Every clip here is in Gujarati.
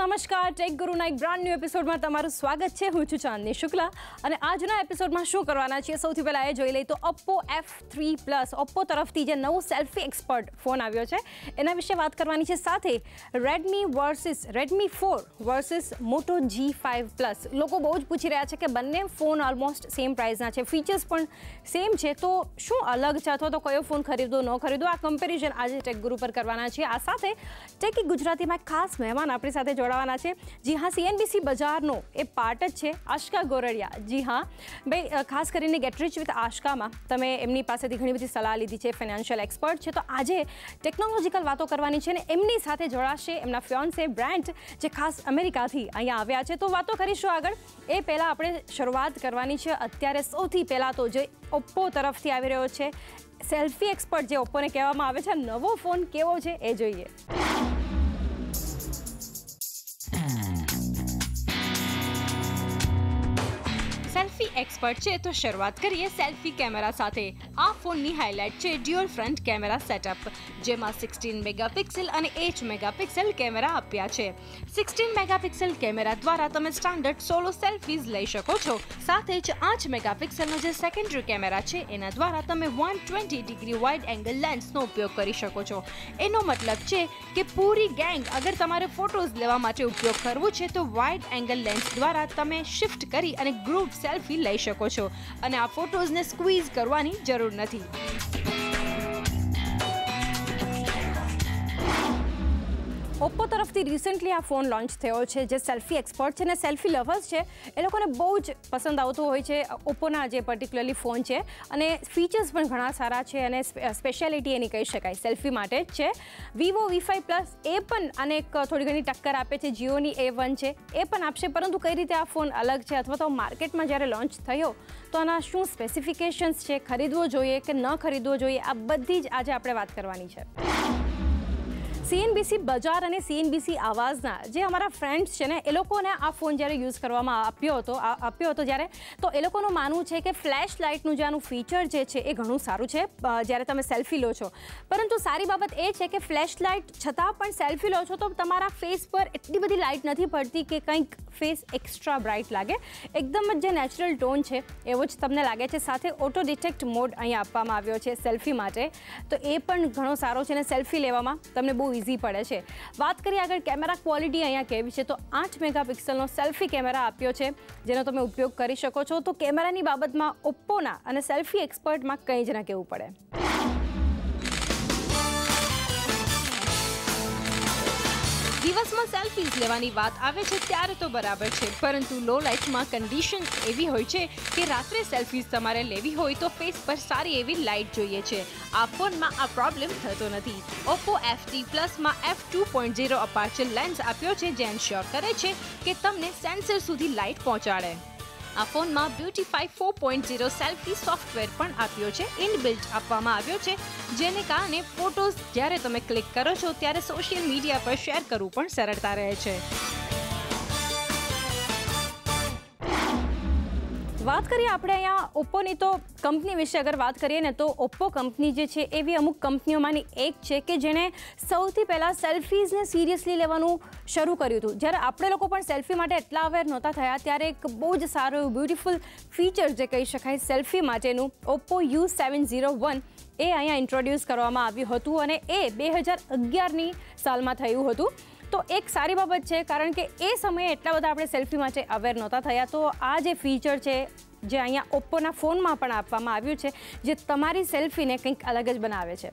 નમસ્કાર, ટેક ગુરુના એક બ્રાન્ડ ન્યૂ એપિસોડમાં તમારું સ્વાગત છે. હું છું ચાંદની શુક્લા અને આજના એપિસોડમાં શું કરવાના છીએ સૌથી પહેલાં એ જોઈ લઈએ તો Oppo F3 Plus ઓપ્પો તરફથી જે નવું સેલ્ફી એક્સપર્ટ ફોન આવ્યો છે એના વિશે વાત કરવાની છે. સાથે Redmi 4 versus Moto G5 Plus. લોકો બહુ જ પૂછી રહ્યા છે કે બંને ફોન ઓલમોસ્ટ સેમ પ્રાઇસના છે, ફીચર્સ પણ સેમ છે, તો શું અલગ છે અથવા તો કયો ફોન ખરીદવો ન ખરીદવો, આ કમ્પેરિઝન આજે ટેક ગુરુ પર કરવાના છીએ. આ સાથે ટેકી ગુજરાતીમાં ખાસ મહેમાન આપણી સાથે જોડાવાના છે. જી હા, CNBC બજારનો એ પાર્ટ જ છે આશકા ગોરડિયા. જી હા ભાઈ, ખાસ કરીને ગેટ રિચ વિથ આશકામાં તમે એમની પાસેથી ઘણી બધી સલાહ લીધી છે, ફાઇનાન્શિયલ એક્સપર્ટ છે. તો આજે ટેકનોલોજીકલ વાતો કરવાની છે ને એમની સાથે જોડાશે એમના ફિયોન્સે બ્રાન્ડ, જે ખાસ અમેરિકાથી અહીંયા આવ્યા છે. તો વાતો કરીશું આગળ. એ પહેલાં આપણે શરૂઆત કરવાની છે અત્યારે સૌથી પહેલાં તો જે ઓપ્પો તરફથી આવી રહ્યો છે સેલ્ફી એક્સપર્ટ, જે ઓપ્પોને કહેવામાં આવે છે. નવો ફોન કેવો છે એ જોઈએ. સેલ્ફી એક્સપર્ટ છે તો શરૂઆત કરીએ સેલ્ફી કેમેરા સાથે. આ ફોનની હાઇલાઇટ છે ડ્યુઅલ ફ્રન્ટ કેમેરા સેટઅપ, જેમાં 16 મેગાપિક્સલ અને 8 મેગાપિક્સલ કેમેરા આપ્યા છે. 16 મેગાપિક્સલ કેમેરા દ્વારા તમે સ્ટાન્ડર્ડ સોલો સેલ્ફીઝ લઈ શકો છો. સાથે જ 8 મેગાપિક્સલનો જે સેકન્ડરી કેમેરા છે એના દ્વારા તમે 120 ડિગ્રી વાઇડ એંગલ લેન્સનો ઉપયોગ કરી શકો છો. એનો મતલબ છે કે પૂરી ગેંગ અગર તમારે ફોટોઝ લેવા માટે ઉપયોગ કરવો છે તો વાઇડ એંગલ લેન્સ દ્વારા તમે શિફ્ટ કરી અને ગ્રુપ સેલ્ફી લઈ શકો છો અને આ ફોટોઝને સ્ક્વીઝ કરવાની જરૂર નથી. ઓપ્પો તરફથી રિસેન્ટલી આ ફોન લોન્ચ થયો છે જે સેલ્ફી એક્સપર્ટ છે ને સેલ્ફી લવર્સ છે એ લોકોને બહુ જ પસંદ આવતું હોય છે ઓપ્પોના જે પર્ટિક્યુલરલી ફોન છે. અને ફીચર્સ પણ ઘણા સારા છે અને સ્પેશિયાલિટી એની કહી શકાય સેલ્ફી માટે જ છે. વિવો V5 Plus એ પણ આને એક થોડી ઘણી ટક્કર આપે છે. જીઓની A1 છે એ પણ આપશે, પરંતુ કઈ રીતે આ ફોન અલગ છે અથવા તો માર્કેટમાં જ્યારે લોન્ચ થયો તો આના શું સ્પેસિફિકેશન્સ છે, ખરીદવો જોઈએ કે ન ખરીદવો જોઈએ, આ બધી જ આજે આપણે વાત કરવાની છે. CNBC બજાર અને CNBC આવાઝના જે અમારા ફ્રેન્ડ્સ છે ને એ લોકોને આ ફોન જ્યારે યુઝ કરવામાં આપ્યો હતો જ્યારે, તો એ લોકોનું માનવું છે કે ફ્લેશ લાઇટનું જે આનું ફીચર જે છે એ ઘણું સારું છે જ્યારે તમે સેલ્ફી લો છો. પરંતુ સારી બાબત એ છે કે ફ્લેશ લાઇટ છતાં પણ સેલ્ફી લો છો તો તમારા ફેસ પર એટલી બધી લાઇટ નથી પડતી કે કંઈક ફેસ એક્સ્ટ્રા બ્રાઇટ લાગે. એકદમ જ જે નેચરલ ટોન છે એવો જ તમને લાગે છે. સાથે ઓટો ડિટેક્ટ મોડ અહીંયા આપવામાં આવ્યો છે સેલ્ફી માટે, તો એ પણ ઘણો સારો છે અને સેલ્ફી લેવામાં તમને બહુ ઇઝી પડે છે. વાત કરીએ આગળ કેમેરા ક્વોલિટી અહીંયા કેવી છે, તો 8 મેગાપિક્સલનો સેલ્ફી કેમેરા આપ્યો છે જેનો તમે ઉપયોગ કરી શકો છો. તો કેમેરાની બાબતમાં ઓપ્પોના અને સેલ્ફી એક્સપર્ટમાં કંઈ જ ન કહેવું પડે. દિવસમાં સેલ્ફીઝ લેવાની વાત આવે છે ત્યારે તો બરાબર છે, પરંતુ લો લાઇટમાં કન્ડિશન એવી હોય છે કે રાત્રે સેલ્ફીઝ તમારે લેવી હોય તો ફેસ પર સારી એવી લાઇટ જોઈએ છે. આ ફોનમાં આ પ્રોબ્લેમ થતો નથી. ઓપ્પો F3 Plusમાં f2.0 અપાર્ચર લેન્સ આપ્યો છે જે એન્શ્યોર કરે છે કે તમને સેન્સર સુધી લાઇટ પહોંચાડે. આ ફોનમાં બ્યુટીફાઈ 4.0 સેલ્ફી સોફ્ટવેર પણ આપ્યો છે, ઇનબિલ્ટ આપવામાં આવ્યો છે, જેને કારણે ફોટોઝ જ્યારે તમે ક્લિક કરો છો ત્યારે સોશિયલ મીડિયા પર શેર કરવું પણ સરળતા રહે છે. વાત કરીએ આપણે અહીંયા ઓપ્પોની તો કંપની વિશે અગર વાત કરીએ ને તો ઓપ્પો કંપની જે છે એવી અમુક કંપનીઓમાંની એક છે કે જેણે સૌથી પહેલાં સેલ્ફીઝને સિરિયસલી લેવાનું શરૂ કર્યું હતું. જ્યારે આપણે લોકો પણ સેલ્ફી માટે એટલા અવેર નહોતા થયા ત્યારે એક બહુ જ સારું એવું બ્યુટિફુલ ફીચર જે કહી શકાય સેલ્ફી માટેનું ઓપ્પો U701 એ અહીંયા ઇન્ટ્રોડ્યુસ કરવામાં આવ્યું હતું અને એ 2011ની સાલમાં થયું હતું. તો એક સારી બાબત છે કારણ કે એ સમયે એટલા બધા આપણે સેલ્ફી માટે અવેર નહોતા થયા. તો આ જે ફીચર છે જે અહીંયા ઓપ્પોના ફોનમાં પણ આપવામાં આવ્યું છે જે તમારી સેલ્ફીને કંઈક અલગ જ બનાવે છે.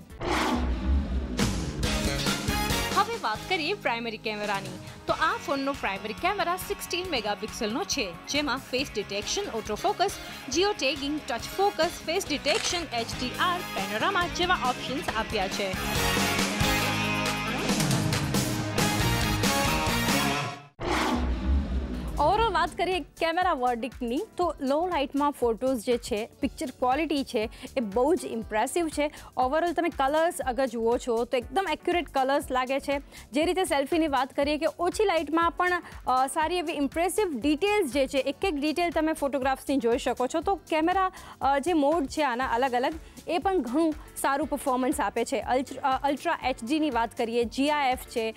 હવે વાત કરીએ પ્રાઇમરી કેમેરાની, તો આ ફોનનો પ્રાઇમરી કેમેરા 16 મેગાપિક્સલનો છે, જેમાં face detection, auto focus, Jio tagging, touch focus, face detection, HDR, પેનોરામા જેવા ઓપ્શન્સ આપ્યા છે. ઓવરઓલ વાત કરીએ કેમેરા વર્ડિક્ટની તો લો લાઇટમાં ફોટોઝ જે છે પિક્ચર ક્વોલિટી છે એ બહુ જ ઇમ્પ્રેસિવ છે. ઓવરઓલ તમે કલર્સ અગર જુઓ છો તો એકદમ એક્યુરેટ કલર્સ લાગે છે. જે રીતે સેલ્ફીની વાત કરીએ કે ઓછી લાઇટમાં પણ સારી એવી ઇમ્પ્રેસિવ ડિટેલ્સ જે છે એક ડિટેલ તમે ફોટોગ્રાફ્સની જોઈ શકો છો. તો કેમેરા જે મોડ છે આના અલગ અલગ એ પણ ઘણું સારું પરફોર્મન્સ આપે છે. અલ્ટ્રા એચડીની વાત કરીએ, GIF છે,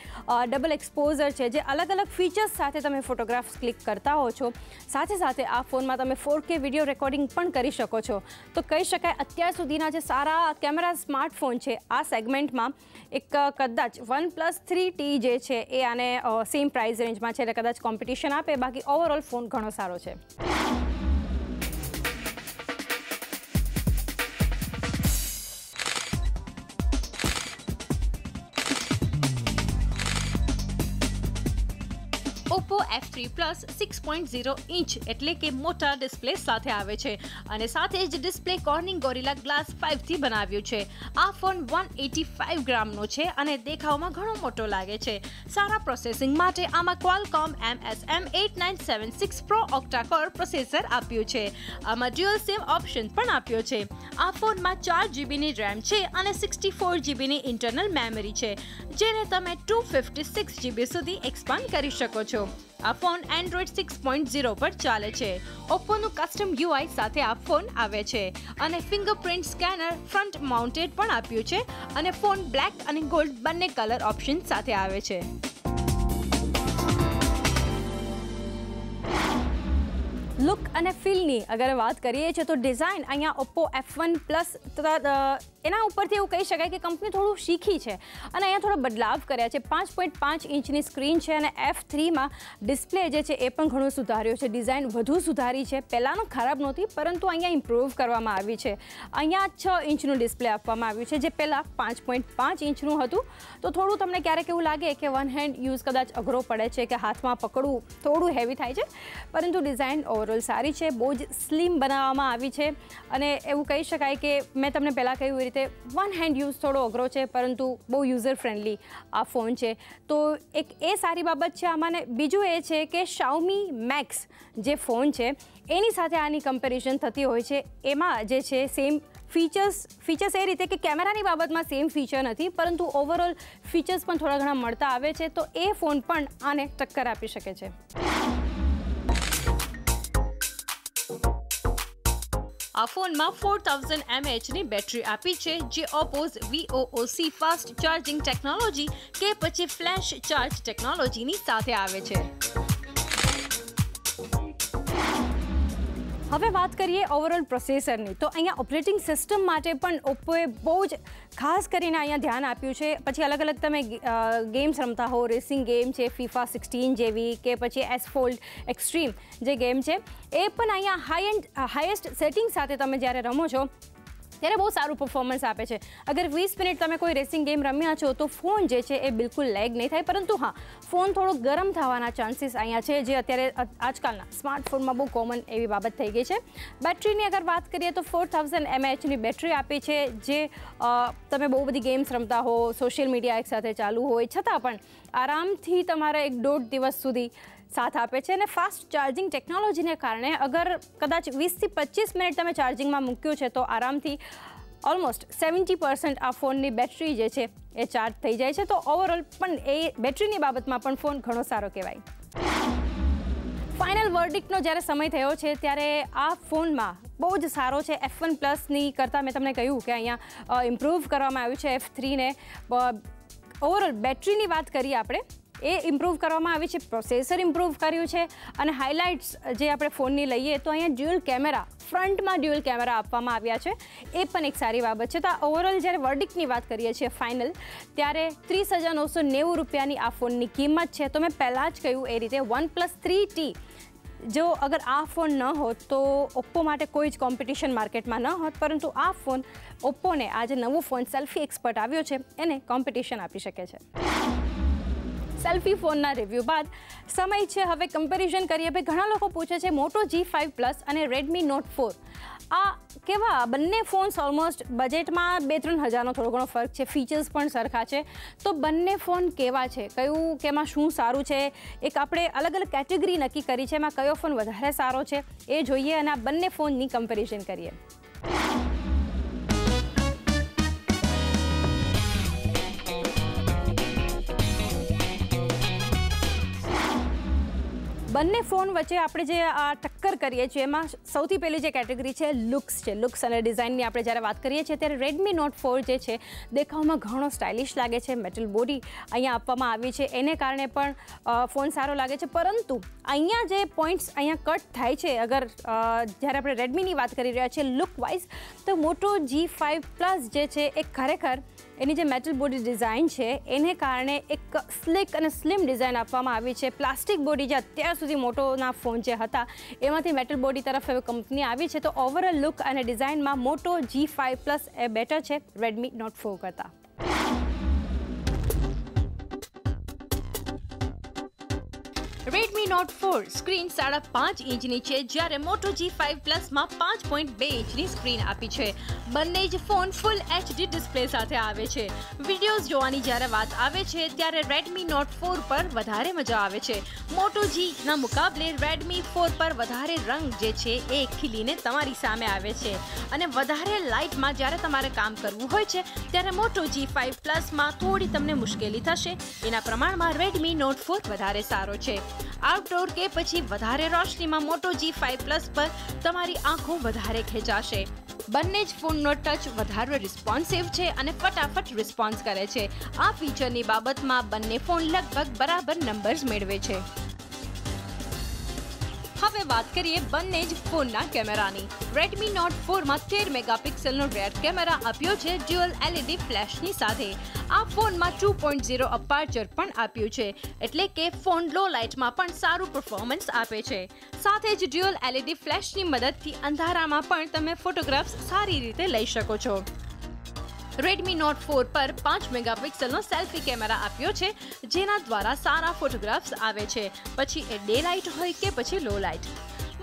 ડબલ એક્સપોઝર છે, જે અલગ અલગ ફીચર્સ સાથે તમે ફોટોગ્રાફ્સ ક્લિક કરતા હો છો. સાથે સાથે આ ફોનમાં તમે 4K વિડીયો રેકોર્ડિંગ પણ કરી શકો છો. તો કહી શકાય અત્યાર સુધીના જે સારા કેમેરા સ્માર્ટફોન છે આ સેગમેન્ટમાં એક કદાચ OnePlus 3T જે છે એ આને સેમ પ્રાઇસ રેન્જમાં છે એટલે કદાચ કોમ્પિટિશન આપે. બાકી ઓવરઓલ ફોન ઘણો સારો છે. ઓપ્પો F3 Plus 6.0 ઇંચ એટલે કે મોટા ડિસ્પ્લે સાથે આવે છે અને સાથે જ ડિસ્પ્લે કોર્નિંગ ગોરિલા ગ્લાસ 5થી બનાવ્યું છે. આ ફોન 185 ગ્રામનો છે અને દેખાવમાં ઘણો મોટો લાગે છે. સારા પ્રોસેસિંગ માટે આમાં ક્વાલકોમ MSM 8976 Pro ઓક્ટા-કોર પ્રોસેસર આપ્યું છે. આમાં ડ્યુઅલ સિમ ઓપ્શન પણ આપ્યો છે. આ ફોનમાં 4GB રેમ છે અને 64GB ઇન્ટરનલ મેમરી છે, જેને તમે 256GB સુધી એક્સપાન્ડ કરી શકો છો. આ ફોન એન્ડ્રોઇડ 6.0 પર ચાલે છે. ઓપ્પોનું કસ્ટમ UI સાથે આ ફોન આવે છે અને ફિંગરપ્રિન્ટ સ્કેનર ફ્રન્ટ માઉન્ટેડ પણ આપ્યું છે અને ફોન બ્લેક અને ગોલ્ડ બંને કલર ઓપ્શન સાથે આવે છે. લુક અને ફીલની અગર વાત કરીએ છીએ તો ડિઝાઇન અહીંયા ઓપ્પો F1 Plus એના ઉપરથી એવું કહી શકાય કે કંપની થોડું શીખી છે અને અહીંયા થોડો બદલાવ કર્યા છે. 5.5 ઇંચની સ્ક્રીન છે અને F3માં ડિસ્પ્લે જે છે એ પણ ઘણું સુધાર્યો છે. ડિઝાઇન વધુ સુધારી છે. પહેલાંનું ખરાબ નહોતી પરંતુ અહીંયા ઇમ્પ્રૂવ કરવામાં આવી છે. અહીંયા 6 ઇંચનું ડિસ્પ્લે આપવામાં આવ્યું છે જે પહેલાં 5.5 ઇંચનું હતું. તો થોડું તમને ક્યારેક એવું લાગે કે વન હેન્ડ યુઝ કદાચ અઘરો પડે છે કે હાથમાં પકડવું થોડું હેવી થાય છે, પરંતુ ડિઝાઇન ઓવરઓલ સારી છે. બહુ જ સ્લિમ બનાવવામાં આવી છે અને એવું કહી શકાય કે મેં તમને પહેલાં કહ્યું એ રીતે વન હેન્ડ યુઝ થોડો અઘરો છે પરંતુ બહુ યુઝર ફ્રેન્ડલી આ ફોન છે. તો એક એ સારી બાબત છે આમાં. ને બીજું એ છે કે Xiaomi Max જે ફોન છે એની સાથે આની કમ્પેરિઝન થતી હોય છે. એમાં જે છે સેમ ફીચર્સ એ રીતે કે કેમેરાની બાબતમાં સેમ ફીચર નથી પરંતુ ઓવરઓલ ફીચર્સ પણ થોડા ઘણા મળતા આવે છે. તો એ ફોન પણ આને ટક્કર આપી શકે છે. આ ફોનમાં 4000 mAhની બેટરી આપી છે જે ઓપ્પોઝ VOOC ફાસ્ટ ચાર્જિંગ ટેકનોલોજી કે પછી ફ્લેશ ચાર્જ ટેકનોલોજીની સાથે આવે છે. હવે વાત કરીએ ઓવરઓલ પ્રોસેસરની તો અહીંયા ઓપરેટિંગ સિસ્ટમ માટે પણ ઓપ્પોએ બહુ જ ખાસ કરીને અહીંયા ધ્યાન આપ્યું છે. પછી અલગ અલગ તમે ગેમ્સ રમતા હો, રેસિંગ ગેમ છે FIFA 16 જેવી કે પછી એસફોલ્ટ એક્સ્ટ્રીમ જે ગેમ છે એ પણ અહીંયા હાઈએસ્ટ સેટિંગ સાથે તમે જ્યારે રમો છો ત્યારે બહુ સારું પરફોર્મન્સ આપે છે. અગર 20 મિનિટ તમે કોઈ રેસિંગ ગેમ રમ્યા છો તો ફોન જે છે એ બિલકુલ લેગ નહીં થાય, પરંતુ હા ફોન થોડો ગરમ થવાના ચાન્સીસ અહીંયા છે જે અત્યારે આજકાલના સ્માર્ટફોનમાં બહુ કોમન એવી બાબત થઈ ગઈ છે. બેટરીની અગર વાત કરીએ તો 4000 mAhની બેટરી આપી છે જે તમે બહુ બધી ગેમ્સ રમતા હો, સોશિયલ મીડિયા એક સાથે ચાલુ હોય છતાં પણ આરામથી તમારા 1.5 દિવસ સુધી સાથ આપે છે. અને ફાસ્ટ ચાર્જિંગ ટેકનોલોજીને કારણે અગર કદાચ 20થી 25 મિનિટ તમે ચાર્જિંગમાં મૂક્યું છે તો આરામથી ઓલમોસ્ટ 70% આ ફોનની બેટરી જે છે એ ચાર્જ થઈ જાય છે. તો ઓવરઓલ પણ એ બેટરીની બાબતમાં પણ ફોન ઘણો સારો કહેવાય. ફાઇનલ વર્ડિક્ટનો જ્યારે સમય થયો છે ત્યારે આ ફોનમાં બહુ જ સારો છે. F1 Plusની કરતાં મેં તમને કહ્યું કે અહીંયા ઇમ્પ્રૂવ કરવામાં આવ્યું છે F3ને. ઓવરઓલ બેટરીની વાત કરીએ આપણે એ ઇમ્પ્રૂવ કરવામાં આવી છે, પ્રોસેસર ઇમ્પ્રૂવ કર્યું છે અને હાઇલાઇટ્સ જે આપણે ફોનની લઈએ તો અહીંયા ડ્યુઅલ કેમેરા, ફ્રન્ટમાં ડ્યુઅલ કેમેરા આપવામાં આવ્યા છે એ પણ એક સારી બાબત છે. તો ઓવરઓલ જ્યારે વર્ડિક્ટની વાત કરીએ છીએ ફાઇનલ ત્યારે 30,990 રૂપિયાની આ ફોનની કિંમત છે. તો મેં પહેલાં જ કહ્યું એ રીતે OnePlus 3T જો અગર આ ફોન ન હોત તો ઓપ્પો માટે કોઈ જ કોમ્પિટિશન માર્કેટમાં ન હોત, પરંતુ આ ફોન ઓપ્પોને આ જે નવો ફોન સેલ્ફી એક્સપર્ટ આવ્યો છે એને કોમ્પિટિશન આપી શકે છે. સેલ્ફી ફોનના રિવ્યૂ બાદ સમય છે હવે કમ્પેરિઝન કરીએ. ભાઈ ઘણા લોકો પૂછે છે મોટો G5 Plus અને રેડમી નોટ 4 આ કેવા બંને ફોન્સ ઓલમોસ્ટ બજેટમાં 2-3 હજારનો થોડો ઘણો ફરક છે, ફીચર્સ પણ સરખા છે. તો બંને ફોન કેવા છે, કયું કેમાં શું સારું છે, એક આપણે અલગ અલગ કેટેગરી નક્કી કરી છે, એમાં કયો ફોન વધારે સારો છે એ જોઈએ અને આ બંને ફોનની કમ્પેરિઝન કરીએ. બંને ફોન વચ્ચે આપણે જે આ ટક્કર કરીએ છીએ એમાં સૌથી પહેલી જે કેટેગરી છે લુક્સ છે. લુક્સ અને ડિઝાઇનની આપણે જ્યારે વાત કરીએ છીએ ત્યારે રેડમી નોટ 4 જે છે દેખાવમાં ઘણો સ્ટાઇલિશ લાગે છે. મેટલ બોડી અહીંયા આપવામાં આવી છે, એને કારણે પણ ફોન સારો લાગે છે. પરંતુ અહીંયા જે પોઈન્ટ્સ અહીંયા કટ થાય છે, અગર જ્યારે આપણે રેડમીની વાત કરી રહ્યા છીએ લુક વાઇઝ, તો મોટો G5 પ્લસ જે છે એ ખરેખર એની જે મેટલ બોડી ડિઝાઇન છે એને કારણે એક સ્લિક અને સ્લિમ ડિઝાઇન આપવામાં આવી છે. પ્લાસ્ટિક બોડી જે અત્યાર સુધી મોટોના ફોન જે હતા એમાંથી મેટલ બોડી તરફ હવે કંપની આવી છે. તો ઓવરઓલ લુક અને ડિઝાઇનમાં મોટો G5 પ્લસ એ બેટર છે રેડમી નોટ 4 કરતાં. રેડમી નોટ 4 સ્ક્રીન 5.5 ઇંચની છે, જ્યારે મોટો G5 પ્લસમાં 5.2 ઇંચની સ્ક્રીન આપી છે. બંને જ ફોન ફૂલ HD ડિસ્પ્લે સાથે આવે છે. વિડીયોઝ જોવાની જ્યારે વાત આવે છે ત્યારે રેડમી નોટ 4 પર વધારે મજા આવે છે. મોટો Gના મુકાબલે રેડમી 4 પર વધારે રંગ જે છે એ ખીલીને તમારી સામે આવે છે અને વધારે લાઇટમાં જ્યારે તમારે કામ કરવું હોય છે ત્યારે મોટો G5 પ્લસમાં થોડી તમને મુશ્કેલી થશે. એના પ્રમાણમાં રેડમી નોટ 4 વધારે સારો છે. આઉટડોર કે પછી વધારે રોશનીમાં મોટો G5 પ્લસ પર તમારી આંખો વધારે ખેંચાશે. બંને જ ફોનનો ટચ વધારે રિસ્પોન્સિવ છે અને ફટાફટ રિસ્પોન્સ કરે છે. આ ફીચરની બાબતમાં બંને ફોન લગભગ બરાબર નંબર્સ મેળવે છે. હવે વાત કરીએ બંને જ ફોનના કેમેરાની. રેડમી નોટ 4માં 13 મેગાપિક્સલનો રેર કેમેરા આપ્યો છે ડ્યુઅલ LED ફ્લેશની સાથે. આ ફોનમાં 2.0 અપાર્ચર પણ આપ્યું છે, એટલે કે ફોન લો લાઇટમાં પણ સારું પરફોર્મન્સ આપે છે. સાથે જ ડ્યુઅલ LED ફ્લેશની મદદથી અંધારામાં પણ તમે ફોટોગ્રાફ્સ સારી રીતે લઈ શકો છો. રેડમી નોટ 4 પર 5 મેગાપિક્સલનો સેલ્ફી કેમેરા આપ્યો છે, જેના દ્વારા સારા ફોટોગ્રાફ્સ આવે છે, પછી એ ડે લાઇટ હોય કે પછી લો લાઇટ.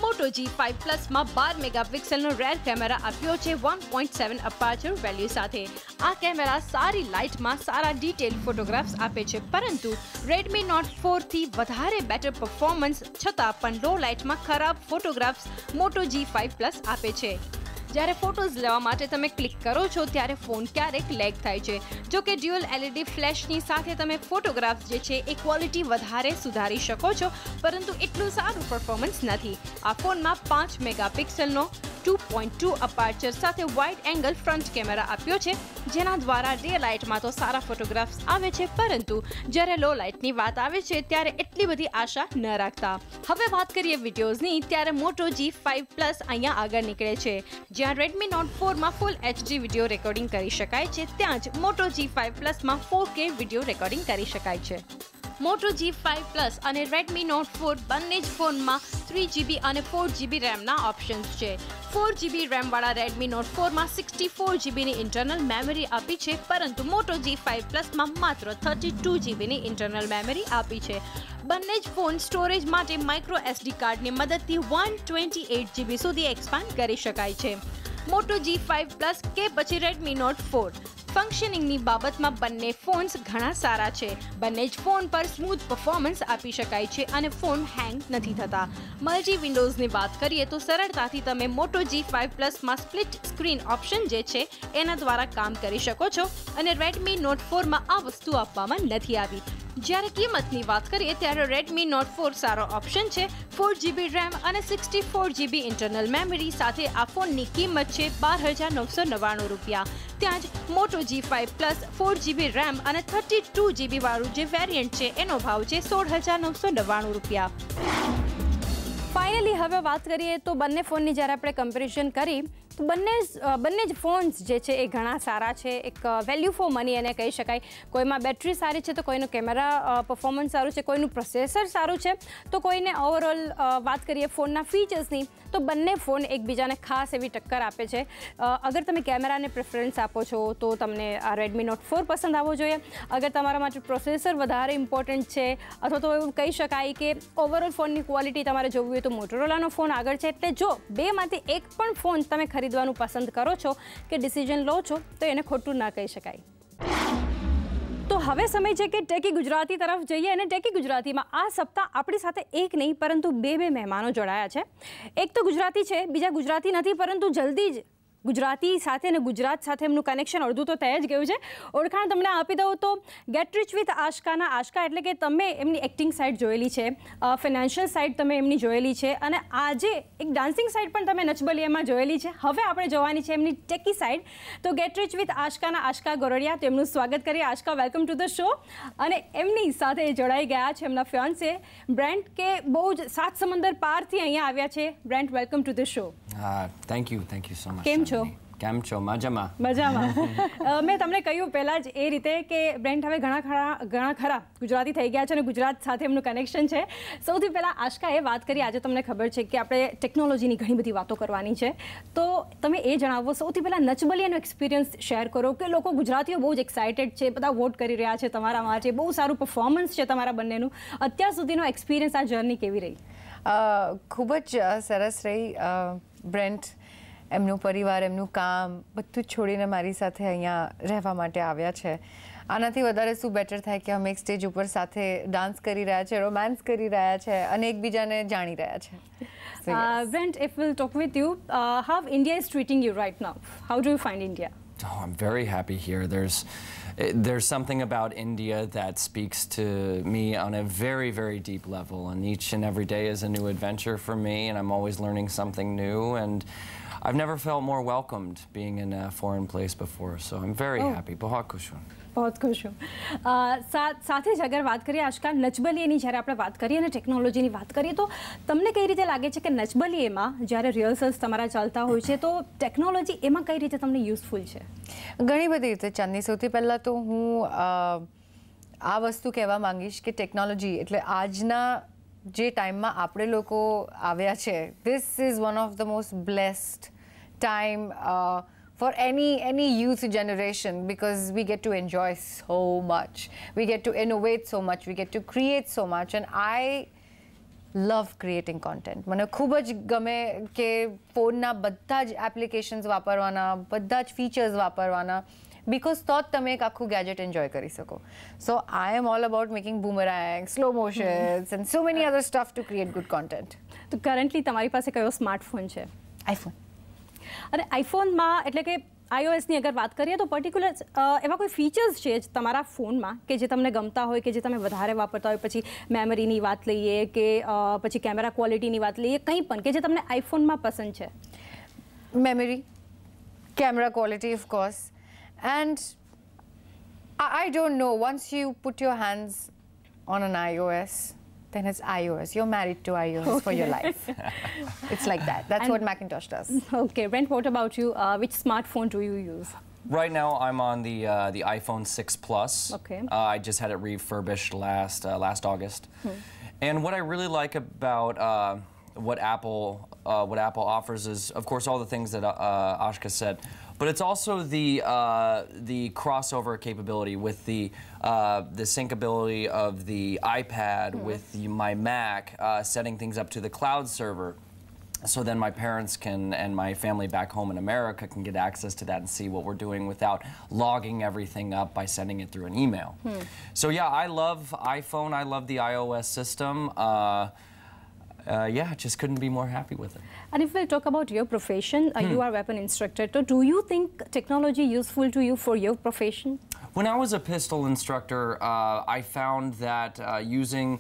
મોટો G5 પ્લસમાં 12 મેગાપિક્સલનો રેર કેમેરા આપ્યો છે 1.7 અપાર્ચર વેલ્યુ સાથે. આ કેમેરા સારી લાઇટમાં સારા ડિટેલ ફોટોગ્રાફ્સ આપે છે, પરંતુ રેડમી નોટ 4થી વધારે બેટર પરફોર્મન્સ છતાં પણ લો લાઇટમાં ખરાબ ફોટોગ્રાફ્સ મોટો G5 પ્લસ આપે છે. જ્યારે ફોટોઝ લેવા માટે તમે ક્લિક કરો છો ત્યારે ફોન ક્યારેક લેગ થાય છે. જો કે ડ્યુઅલ LED ફ્લેશની સાથે તમે ફોટોગ્રાફ્સ જે છે એ ક્વોલિટી વધારે સુધારી શકો છો, પરંતુ એટલું સારું પરફોર્મન્સ નથી. આ ફોનમાં 5 મેગાપિક્સલનો 2.2 અપાર્ચર સાથે વાઇડ એંગલ ફ્રન્ટ કેમેરા આપ્યો છે, જેના દ્વારા ડે લાઇટમાં તો સારા ફોટોગ્રાફ્સ આવે છે, પરંતુ જ્યારે લો લાઇટની વાત આવે છે ત્યારે એટલી બધી આશા ન રાખતા. હવે વાત કરીએ વિડીયોઝની, ત્યારે મોટો G5 પ્લસ અહીંયા આગળ નીકળે છે. જ્યાં રેડમી નોટ 4માં ફૂલ HD વિડીયો રેકોર્ડિંગ કરી શકાય છે, ત્યાં જ મોટો G5 પ્લસમાં 4K વિડીયો રેકોર્ડિંગ કરી શકાય છે. મોટો G5 પ્લસ અને રેડમી નોટ 4 બંને જ ફોનમાં 3GB અને 4GB રેમના ઓપ્શન્સ છે. 4GB રેમવાળા રેડમી નોટ 4માં 64GBની ઇન્ટરનલ મેમરી આપી છે, પરંતુ મોટો G5 પ્લસમાં માત્ર 32GBની ઇન્ટરનલ મેમરી આપી છે. બંને જ ફોન સ્ટોરેજ માટે માઇક્રો SD કાર્ડની મદદથી 128GB સુધી એક્સપાન્ડ કરી શકાય છે. મોટો G5 પ્લસ કે પછી રેડમી નોટ 4, ફંક્શનિંગની બાબતમાં બંને ફોન્સ ઘણા સારા છે. બંને જ ફોન પર સ્મૂથ પરફોર્મન્સ આપી શકાય છે અને ફોન હેંગ નથી થતા. મલ્ટી વિન્ડોઝની વાત કરીએ તો સરળતાથી તમે મોટો G5 પ્લસમાં સ્પ્લિટ સ્ક્રીન ઓપ્શન જે છે એના દ્વારા કામ કરી શકો છો, અને રેડમી નોટ 4માં આ વસ્તુ આપવામાં નથી આવી. જ્યારે કિંમતની વાત કરીએ ત્યારે રેડમી નોટ 4 સારો ઓપ્શન છે. 4GB રેમ અને 64GB ઇન્ટરનલ મેમરી સાથે આ ફોનની કિંમત છે 12,999 રૂપિયા. ત્યાં જ મોટો G5 પ્લસ 4GB રેમ અને 32GB વાળું જે વેરિયન્ટ છે એનો ભાવ છે 16,999 રૂપિયા. ફાઇનલી હવે વાત કરીએ તો બંને ફોનની જ્યારે આપણે કમ્પેરિઝન કરી તો બંને જ ફોન્સ જે છે એ ઘણા સારા છે. એક વેલ્યુ ફોર મની એને કહી શકાય. કોઈમાં બેટરી સારી છે તો કોઈનું કેમેરા પરફોર્મન્સ સારું છે, કોઈનું પ્રોસેસર સારું છે, તો કોઈને ઓવરઓલ વાત કરીએ ફોનના ફીચર્સની તો બંને ફોન એકબીજાને ખાસ એવી ટક્કર આપે છે. અગર તમે કેમેરાને પ્રેફરન્સ આપો છો તો તમને આ રેડમી નોટ 4 પસંદ આવવો જોઈએ. અગર તમારા માટે પ્રોસેસર વધારે ઇમ્પોર્ટન્ટ છે અથવા તો એવું કહી શકાય કે ઓવરઓલ ફોનની ક્વોલિટી તમારે જોવી હોય તો મોટોરોલાનો ફોન આગળ છે. એટલે જો બેમાંથી એક પણ ફોન તમે ખરીદવાનું પસંદ કરો છો કે ડિસિઝન લો છો તો એને ખોટું ના કહી શકાય. તો હવે સમય છે કે ટેકી ગુજરાતી તરફ જઈએ અને ટેકી ગુજરાતીમાં આ સપ્તાહ આપણી સાથે એક નહીં પરંતુ બે મહેમાનો જોડાયા છે. એક તો ગુજરાતી છે, બીજા ગુજરાતી નથી, પરંતુ જલ્દી જ ગુજરાતી સાથે અને ગુજરાત સાથે એમનું કનેક્શન અડધું તો થઈ જ ગયું છે. ઓળખાણ તમને આપી દઉં તો ગેટ રિચ વિથ આશકાના આશકા એટલે કે તમે એમની એક્ટિંગ સાઇડ જોયેલી છે, ફિનાન્શિયલ સાઇડ તમે એમની જોયેલી છે અને આજે એક ડાન્સિંગ સાઇડ પણ તમે નચબલિયામાં જોયેલી છે. હવે આપણે જોવાની છે એમની ટેકી સાઇડ. તો ગેટ રિચ વિથ આશકાના આશકા ગોરડિયા, તો એમનું સ્વાગત કરીએ. Aashka, welcome to the show. અને એમની સાથે જોડાઈ ગયા છે એમના ફિયોન્સે બ્રેન્ટ, કે બહુ જ સાત સમંદર પારથી અહીંયા આવ્યા છે. Brent, welcome to the show. Thank you so much. કેમ છો? કેમ છો? મજામાં. મેં તમને કહ્યું પહેલાં જ એ રીતે કે બ્રેન્ટ હવે ઘણા ખરા ગુજરાતી થઈ ગયા છે અને ગુજરાત સાથે એમનું કનેક્શન છે. સૌથી પહેલાં આશકા, એ વાત કરી, આજે તમને ખબર છે કે આપણે ટેકનોલોજીની ઘણી બધી વાતો કરવાની છે, તો તમે એ જણાવો સૌથી પહેલાં નચબલિયાનો એક્સપિરિયન્સ શેર કરો કે લોકો ગુજરાતીઓ બહુ જ એક્સાઇટેડ છે, બધા વોટ કરી રહ્યા છે તમારા માટે, બહુ સારું પરફોર્મન્સ છે તમારા બંનેનું. અત્યાર સુધીનો એક્સપિરિયન્સ, આ જર્ની કેવી રહી? ખૂબ જ સરસ રહી. બ્રેન્ટ એમનું પરિવાર, એમનું કામ બધું જ છોડીને મારી સાથે અહીંયા રહેવા માટે આવ્યા છે. આનાથી વધારે શું બેટર થાય કે અમે એક સ્ટેજ ઉપર સાથે ડાન્સ કરી રહ્યા છે, રોમાન્સ કરી રહ્યા છે અને એકબીજાને જાણી રહ્યા છે. Brent, if we'll talk with you, how India is treating you right now? How do you find India? Oh, I'm very happy here. There's something about India that speaks to me on a very, very deep level, and each and every day is a new adventure for me, and I'm always learning something new, and I've never felt more welcomed being in a foreign place before, so I'm very happy. बहुत खुश हूँ. बहुत खुश हूँ. સાથે જ અગર વાત કરીએ આશકા, નચબલિયાની જ્યારે આપણે વાત કરીએ અને ટેકનોલોજીની વાત કરીએ તો તમને કઈ રીતે લાગે છે કે નચબલિયામાં જ્યારે રિહર્સલ્સ તમારા ચાલતા હોય છે તો ટેકનોલોજી એમાં કઈ રીતે તમને યુઝફુલ છે? ઘણી બધી રીતે ચાંદની. સૌથી પહેલાં તો હું આ વસ્તુ કહેવા માંગીશ કે ટેકનોલોજી એટલે આજના જે ટાઈમમાં આપણે લોકો આવ્યા છે, this is one of the most blessed time for any youth generation, because we get to enjoy so much, we get to innovate so much, we get to create so much, and I love creating content. મને ખૂબ જ ગમે કે ફોનના બધા જ એપ્લિકેશન્સ વાપરવાના, બધા જ ફીચર્સ વાપરવાના, because તો જ તમે એક આખું ગેજેટ એન્જોય કરી શકો. So I am all about making boomerang, slow motions and so many other stuff to create good content. તો કરન્ટલી તમારી પાસે કયો સ્માર્ટફોન છે? આઈફોન. અને આઈફોનમાં એટલે કે iOSની અગર વાત કરીએ તો પર્ટિક્યુલર એવા કોઈ ફીચર્સ છે તમારા ફોનમાં કે જે તમને ગમતા હોય, કે જે તમે વધારે વાપરતા હોય? પછી મેમરીની વાત લઈએ કે પછી કેમેરા ક્વોલિટીની વાત લઈએ, કંઈ પણ કે જે તમને આઈફોનમાં પસંદ છે? Memory, camera quality of course, and I don't know, once you put your hands on an iOS, then it's iOS. You're married to iOS for your life. It's like that. That's what Macintosh does. Okay, Brent, what about you? Which smartphone do you use? Right now, I'm on the iPhone 6 Plus. Okay. I just had it refurbished last August. And what I really like about what Apple offers is, of course, all the things that Ashka said, but it's also the crossover capability with the syncability of the iPad with my Mac, setting things up to the cloud server. So then my parents can, and my family back home in America can get access to that and see what we're doing without logging everything up by sending it through an email. So yeah, I love iPhone, I love the iOS system. Yeah, just couldn't be more happy with it. And if we'll talk about your profession, you are a weapon instructor. So do you think technology useful to you for your profession? When I was a pistol instructor, I found that using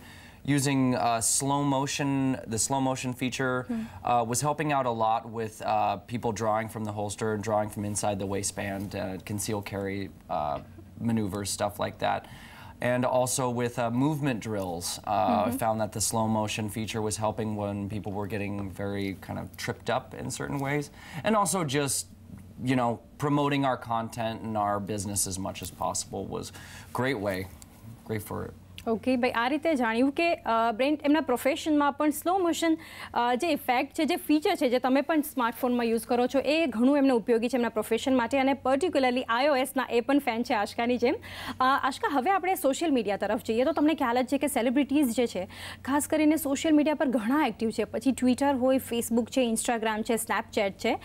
slow motion, the slow motion feature, was helping out a lot with people drawing from the holster and drawing from inside the waistband, concealed carry maneuvers, stuff like that. And also with movement drills, I found that the slow motion feature was helping when people were getting very kind of tripped up in certain ways. And also just, you know, promoting our content and our business as much as possible was a great way, great for it. Okay ભાઈ, આ રીતે જાણ્યું કે બ્રેન્ટ એમના પ્રોફેશનમાં પણ સ્લો મોશન જે ઇફેક્ટ છે, જે ફીચર છે, જે તમે પણ સ્માર્ટફોનમાં યુઝ કરો છો, એ ઘણું એમને ઉપયોગી છે એમના પ્રોફેશન માટે, અને પર્ટિક્યુલરલી iOSના એ પણ ફેન છે આશકાની જેમ. આશકા, હવે આપણે સોશિયલ મીડિયા તરફ જઈએ તો તમને ખ્યાલ જ છે કે સેલિબ્રિટીઝ જે છે ખાસ કરીને સોશિયલ મીડિયા પર ઘણા એક્ટિવ છે. પછી ટ્વિટર હોય, ફેસબુક છે, ઇન્સ્ટાગ્રામ છે, સ્નેપચેટ છે,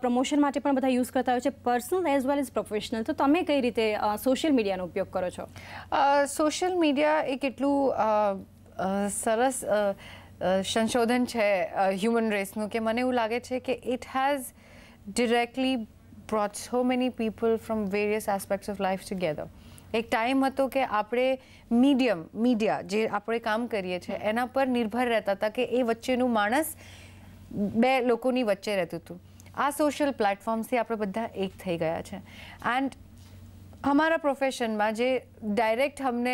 પ્રમોશન માટે પણ બધા યુઝ કરતા હોય છે, personal as well as professional. તો તમે કઈ રીતે સોશિયલ મીડિયાનો ઉપયોગ કરો છો? સોશિયલ મીડિયા એક એટલું સરસ સંશોધન છે હ્યુમન રેસનું કે મને એવું લાગે છે કે it has directly brought so many people from various aspects of life together. એક ટાઈમ હતો કે આપણે મીડિયા જે આપણે કામ કરીએ છીએ એના પર નિર્ભર રહેતા હતા કે એ વચ્ચેનું માણસ બે લોકોની વચ્ચે રહેતું હતું. આ સોશિયલ પ્લેટફોર્મ્સથી આપણે બધા એક થઈ ગયા છે. એન્ડ हमारा પ્રોફેશનમાં જે ડાયરેક્ટ અમને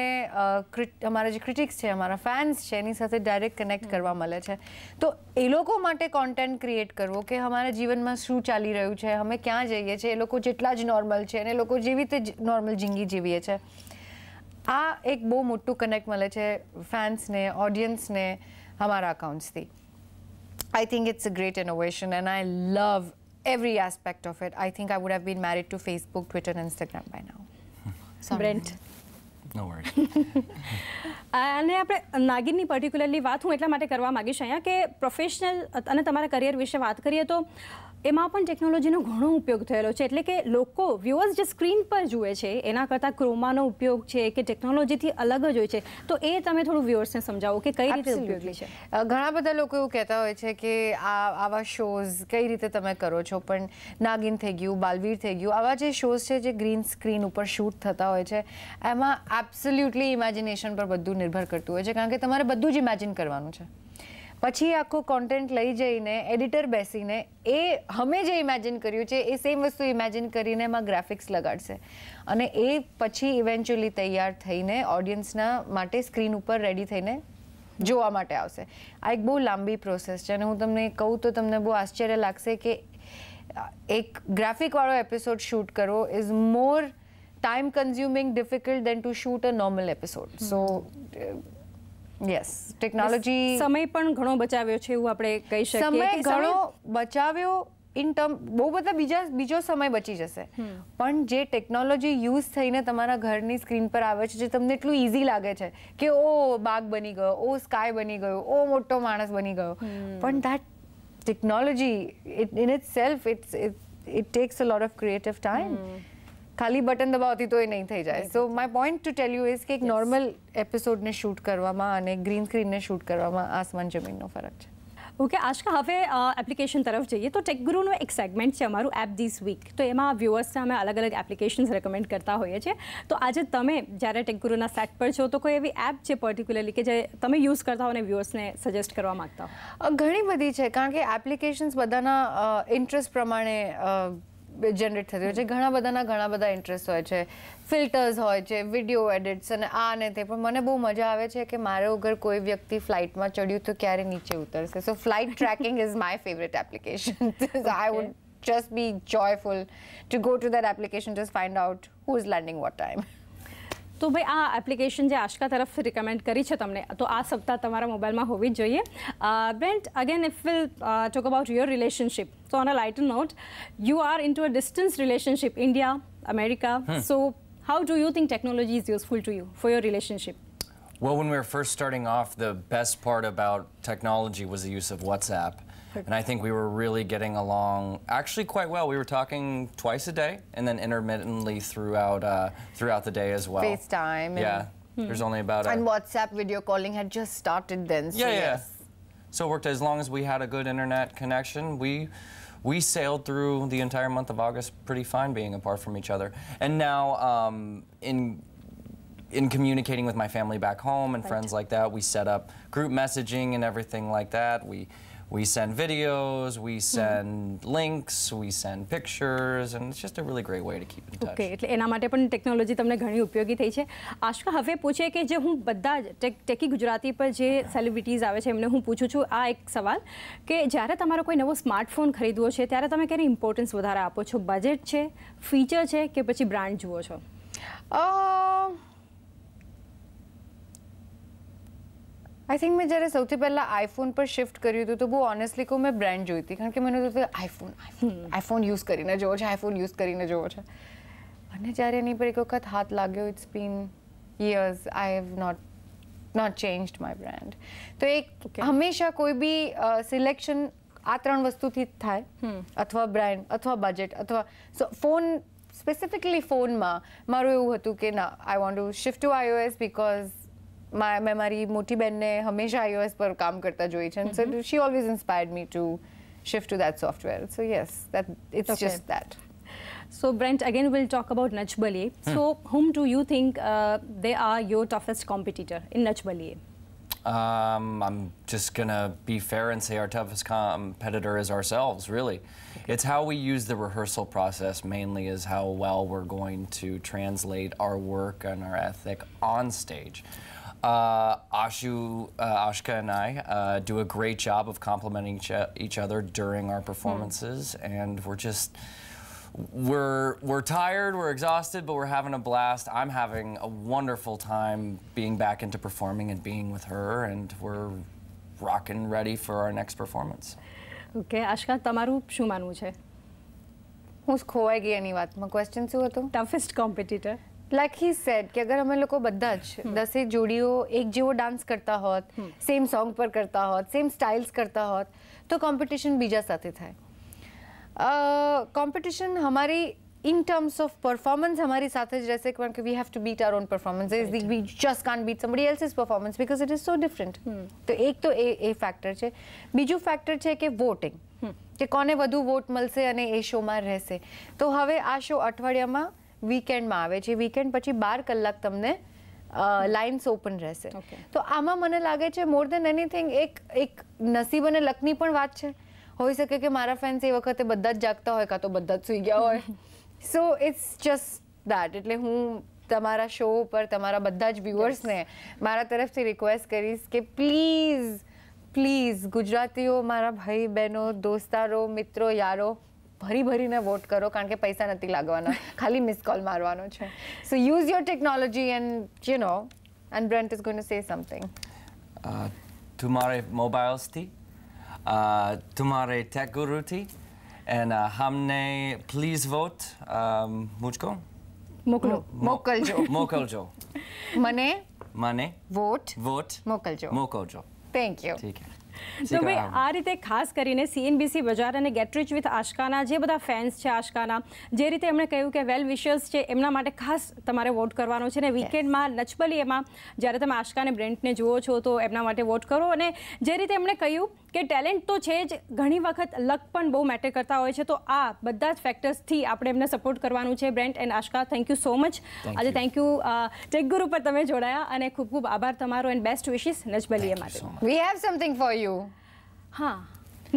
અમારા જે ક્રિટિક્સ છે, અમારા ફેન્સ છે, એની સાથે ડાયરેક્ટ કનેક્ટ કરવા મળે છે. તો એ લોકો માટે કોન્ટેન્ટ ક્રિએટ કરવો કે અમારા જીવનમાં શું ચાલી રહ્યું છે, અમે ક્યાં જઈએ છીએ, એ લોકો જેટલા જ નોર્મલ છે અને એ લોકો જેવી રીતે નોર્મલ જિંદગી જીવીએ છે, આ એક બહુ મોટું કનેક્ટ મળે છે ફેન્સને, ઓડિયન્સને અમારા અકાઉન્ટ્સથી. I think it's a great innovation and I love every aspect of it. I think I would have been married to Facebook, Twitter, and Instagram by now. Brent? No worries. અને આપણે નાગિનની પર્ટિક્યુલરલી વાત હું એટલા માટે કરવા માગીશ અહીંયા કે પ્રોફેશનલ અને તમારા કરિયર વિશે વાત કરીએ તો એમાં પણ ટેકનોલોજીનો ઘણો ઉપયોગ થયેલો છે. એટલે કે લોકો વ્યુઅર્સ જે સ્ક્રીન પર જુએ છે એના કરતાં ક્રોમાનો ઉપયોગ છે કે ટેકનોલોજીથી અલગ જ હોય છે. તો એ તમે થોડું વ્યુઅર્સને સમજાવો કે કઈ રીતે ઉપયોગી છે. ઘણા બધા લોકો એવું કહેતા હોય છે કે આવા શોઝ કઈ રીતે તમે કરો છો, પણ નાગિન થઈ ગયું, બાલવીર થઈ ગયું, આવા જે શોઝ છે જે ગ્રીન સ્ક્રીન ઉપર શૂટ થતા હોય છે એમાં એબ્સોલ્યુટલી ઇમેજિનેશન પર બધું નિર્ભર કરતું હોય છે, કારણ કે તમારે બધું જ ઇમેજિન કરવાનું છે. પછી આખું કોન્ટેન્ટ લઈ જઈને એડિટર બેસીને એ અમે જે ઇમેજિન કર્યું છે એ સેમ વસ્તુ ઇમેજિન કરીને એમાં ગ્રાફિક્સ લગાડશે અને એ પછી ઇવેન્ચ્યુઅલી તૈયાર થઈને ઓડિયન્સના માટે સ્ક્રીન ઉપર રેડી થઈને જોવા માટે આવશે. આ એક બહુ લાંબી પ્રોસેસ છે અને હું તમને કહું તો તમને બહુ આશ્ચર્ય લાગશે કે એક ગ્રાફિકવાળો એપિસોડ શૂટ કરવો is more time consuming difficult than to shoot a normal episode. So yes, technology સમય પણ ઘણો બચાવ્યો છે એવું આપણે કહી શકીએ. સમય ઘણો બચાવ્યો ઇન ટર્મ, બહુ બધા બીજો સમય બચી જશે, પણ જે ટેકનોલોજી યુઝ થઈને તમારા ઘરની સ્ક્રીન પર આવે છે જે તમને એટલું ઇઝી લાગે છે કે ઓ બાગ બની ગયો, ઓ સ્કાય બની ગયો, ઓ મોટો માણસ બની ગયો, પણ that technology in it self it tax a lot of creative time. ખાલી બટન દબાવતી તો એ નહીં થઈ જાય. સો my point to tell you is કે એક નોર્મલ એપિસોડને શૂટ કરવામાં અને ગ્રીન સ્ક્રીનને શૂટ કરવામાં આસમાન જમીનનો ફરક છે. ઓકે આશકા, હવે એપ્લિકેશન તરફ જઈએ તો ટેકગુરુનું એક સેગમેન્ટ છે અમારું એપ ધીસ વીક. તો એમાં વ્યુઅર્સને અમે અલગ અલગ એપ્લિકેશન્સ રેકમેન્ડ કરતા હોઈએ છીએ. તો આજે તમે જ્યારે ટેકગુરુના સેટ પર છો તો કોઈ એવી એપ છે પર્ટિક્યુલરલી કે જે તમે યુઝ કરતા હો અને વ્યુઅર્સને સજેસ્ટ કરવા માંગતા હો? ઘણી બધી છે, કારણ કે એપ્લિકેશન્સ બધાના ઇન્ટરેસ્ટ પ્રમાણે જનરેટ થતી હોય છે. ઘણા બધાના ઘણા બધા ઇન્ટરેસ્ટ હોય છે, ફિલ્ટર્સ હોય છે, વિડીયો એડિટ્સ અને આ ને તે. પણ મને બહુ મજા આવે છે કે મારે અગર કોઈ વ્યક્તિ ફ્લાઇટમાં ચડ્યું તો ક્યારે નીચે ઉતરશે. So flight tracking is my favourite application. I would just be joyful to go to that application, just find out who is landing what time. તો ભાઈ આ એપ્લિકેશન જે આશકા તરફથી રિકમેન્ડ કરી છે તમને, તો આ સપ્તાહ તમારા મોબાઈલમાં હોવી જ જોઈએ. Brent, again if will talk about your relationship. So on a lighter note, you are into a distance relationship, India, America. So how do you think technology is useful to you for your relationship? Well, when we were first starting off, the best part about technology was the use of WhatsApp. And I think we were really getting along actually quite well. We were talking twice a day and then intermittently throughout the day as well. FaceTime. Yeah. There's only about and WhatsApp video calling had just started then. So yes. So it worked as long as we had a good internet connection. We sailed through the entire month of August pretty fine being apart from each other. And now in communicating with my family back home and friends like that, we set up group messaging and everything like that. We send videos, we send links, we send pictures, and it's just a really great way to keep in touch. Okay, એટલે એના માટે પણ ટેકનોલોજી તમને ઘણી ઉપયોગી થઈ છે. આશકા, હવે પૂછે કે જે હું બધા જ ટેકી ગુજરાતી પર જે સેલિબ્રિટીઝ આવે છે એમને હું પૂછું છું આ એક સવાલ કે જ્યારે તમારો કોઈ નવો સ્માર્ટફોન ખરીદવો છે ત્યારે તમે ક્યારે ઇમ્પોર્ટન્સ વધારે આપો છો? બજેટ છે, ફીચર છે કે પછી બ્રાન્ડ જુઓ છો? આઈ થિંક મેં જ્યારે સૌથી પહેલાં આઈફોન પર શિફ્ટ કર્યું હતું તો બહુ ઓનેસ્ટલી કહું મેં બ્રાન્ડ જોઈ હતી કારણ કે મને હતું આઈફોન યુઝ કરીને જોવો છે આઈફોન યુઝ કરીને જોવો છે અને જ્યારે એની પર એક વખત હાથ લાગ્યો it's been years I have not changed my brand તો એક હંમેશા કોઈ બી સિલેક્શન આ 3 વસ્તુથી જ થાય અથવા બ્રાન્ડ અથવા બજેટ અથવા સો ફોન સ્પેસિફિકલી ફોનમાં મારું એવું હતું કે ના I want to shift to iOS because મેં મારી મોટી બહેનને હંમેશા iOS પર કામ કરતા જોઈ છે so she always inspired me to shift to that software so yes it's just that So Brent, again we'll talk about Nach Baliye. So whom do you think they are your toughest competitor in Nach Baliye? I'm just gonna be fair and say our toughest competitor is ourselves, really. It's how we use the rehearsal process mainly is how well we're going to translate our work and our ethic on stage. Ashka and I do a great job of complimenting each other during our performances, and we're tired, we're exhausted, but we're having a blast. I'm having a wonderful time being back into performing and being with her, and we're rocking ready for our next performance. Okay, Ashka, તમારું શું માનવું છે? હું ખોવાઈ ગઈ એની વાતમાં ક્વેશ્ચન શું હતો? Toughest competitor. Like he said કે અગર અમે લોકો બધા જ 10 જોડીઓ એક જેવો ડાન્સ કરતા હોત સેમ સોંગ પર કરતા હોત સેમ સ્ટાઇલ્સ કરતા હોત તો કોમ્પિટિશન બીજા સાથે થાય competition હમારી in terms of performance हमारी साथ જ રહેશે કારણ કે we have to beat our own performances we just can't beat somebody else's performance because it is so different તો એક તો એ ફેક્ટર છે બીજું ફેક્ટર છે કે વોટિંગ કે કોને વધુ વોટ મળશે અને એ શોમાં રહેશે તો હવે આ શો અઠવાડિયામાં વીકેન્ડમાં આવે છે વીકેન્ડ પછી 12 કલાક તમને લાઇન્સ ઓપન રહેશે તો આમાં મને લાગે છે મોર દેન એનીથિંગ એક નસીબ અને લકની પણ વાત છે હોઈ શકે કે મારા ફેન્સ એ વખતે બધા જ જાગતા હોય કાં તો બધા જ સૂઈ ગયા હોય સો ઇટ્સ જસ્ટ દેટ એટલે હું તમારા શો પર તમારા બધા જ વ્યુઅર્સને મારા તરફથી રિક્વેસ્ટ કરીશ કે પ્લીઝ ગુજરાતીઓ મારા ભાઈ બહેનો દોસ્તારો મિત્રો યારો ભરીને વોટ કરો કારણ કે પૈસા નથી લાગવાના ખાલી મિસ કોલ મારવાનો છે so use your technology and you know and Brent is going to say something तुम्हारे मोबाइल्स थी तुम्हारे टेक गुरु थी एंड हमने प्लीज वोट मुझको मोकलजो मने वोट मोकलजो થેન્ક યુ ठीक है તો ભાઈ આ રીતે ખાસ કરીને CNBC બજાર અને ગેટ રિચ વિથ આશકાના જે બધા ફેન્સ છે આશકાના જે રીતે એમણે કહ્યું કે વેલ વિશર્સ છે એમના માટે ખાસ તમારે વોટ કરવાનો છે ને વીકેન્ડમાં નચ બલિયેમાં જ્યારે તમે આશકા અને બ્રેન્ટને જુઓ છો તો એમના માટે વોટ કરો અને જે રીતે એમણે કહ્યું કે ટેલેન્ટ તો છે જ ઘણી વખત લક પણ બહુ મેટર કરતા હોય છે તો આ બધા જ ફેક્ટર્સથી આપણે એમને સપોર્ટ કરવાનું છે Brent and Aashka thank you so much આજે થેન્ક યુ ટેક ગુરુ પર તમે જોડાયા અને ખૂબ ખૂબ આભાર તમારો એન્ડ બેસ્ટ વિશિસ નચ બલિયે માટે we have something for you હા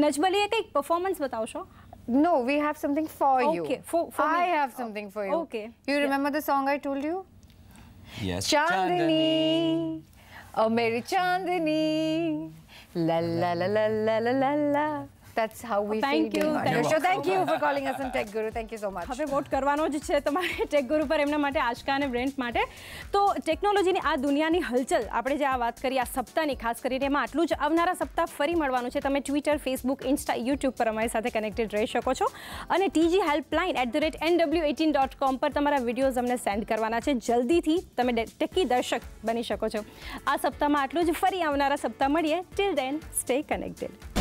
નચ બલિયે કંઈક પરફોર્મન્સ બતાવશો No, we have something for you. Okay, for I me. have something for you. Okay. You remember the song I told you? Yes. Chandni, oh Mary Chandni, la la la la la la la la. That's how we Thank feel. you. So thank you for calling us on Tech Guru. Thank you so much. હવે વોટ કરવાનો જ છે તમારે ટેક ગુરુ પર એમના માટે આશકા અને બ્રેન્ટ માટે તો ટેકનોલોજીની આ દુનિયાની હલચલ આપણે જે આ વાત કરી આ સપ્તાહની ખાસ કરીને એમાં આટલું જ આવનારા સપ્તાહ ફરી મળવાનું છે તમે ટ્વિટર ફેસબુક ઇન્સ્ટા યુટ્યુબ પર અમારી સાથે કનેક્ટેડ રહી શકો છો અને TG હેલ્પલાઇન @nw18.com પર તમારા વિડીયોઝ અમને સેન્ડ કરવાના છે જલ્દીથી તમે ટેકી દર્શક બની શકો છો આ સપ્તાહમાં આટલું જ ફરી આવનારા સપ્તાહ મળીએ ટિલ ધેન સ્ટે કનેક્ટેડ